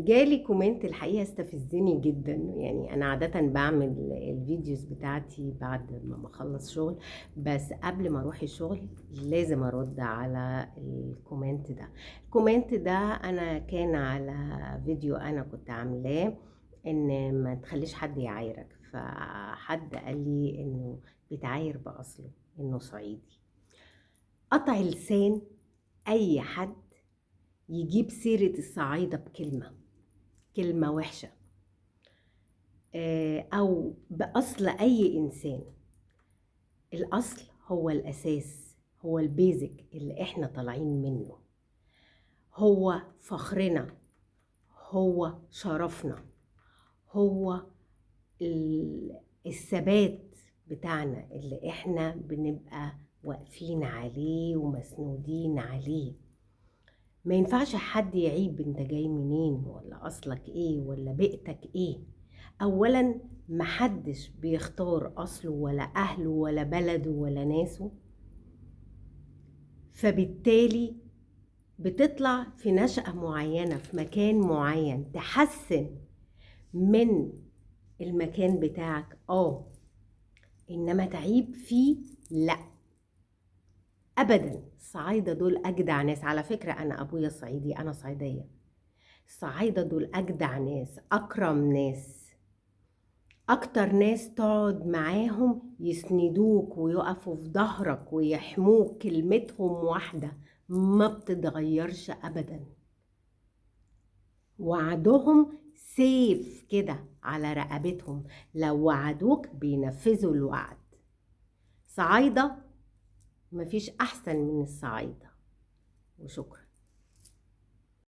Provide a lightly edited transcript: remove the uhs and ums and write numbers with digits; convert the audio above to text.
جالي كومنت الحقيقة استفزني جدا. يعني أنا عادة بعمل الفيديوز بتاعتي بعد ما بخلص شغل، بس قبل ما أروح الشغل لازم أرد على الكومنت ده. الكومنت ده أنا كان على فيديو أنا كنت عاملاه إن ما تخليش حد يعايرك، فحد قال لي إنه بيتعاير بأصله، إنه صعيدي. قطع لسان أي حد يجيب سيرة الصعايدة كلمة وحشة، أو بأصل أي إنسان. الأصل هو الأساس، هو البيزك اللي إحنا طالعين منه، هو فخرنا، هو شرفنا، هو الثبات بتاعنا اللي إحنا بنبقى واقفين عليه ومسنودين عليه. ما ينفعش حد يعيب انت جاي منين ولا اصلك ايه ولا بيئتك ايه. اولا محدش بيختار اصله ولا اهله ولا بلده ولا ناسه، فبالتالي بتطلع في نشأة معينة في مكان معين تحسن من المكان بتاعك، انما تعيب فيه لا ابدا. الصعايدة دول اجدع ناس، على فكرة انا ابويا صعيدي، انا صعيدية. الصعايدة دول أجدع ناس، أكرم ناس، أكتر ناس تقعد معاهم يسندوك ويقفوا في ظهرك ويحموك، كلمتهم واحدة ما بتتغيرش أبدا. وعدهم سيف كده على رقبتهم، لو وعدوك بينفذوا الوعد. صعايدة مفيش أحسن من الصعايدة. وشكرا.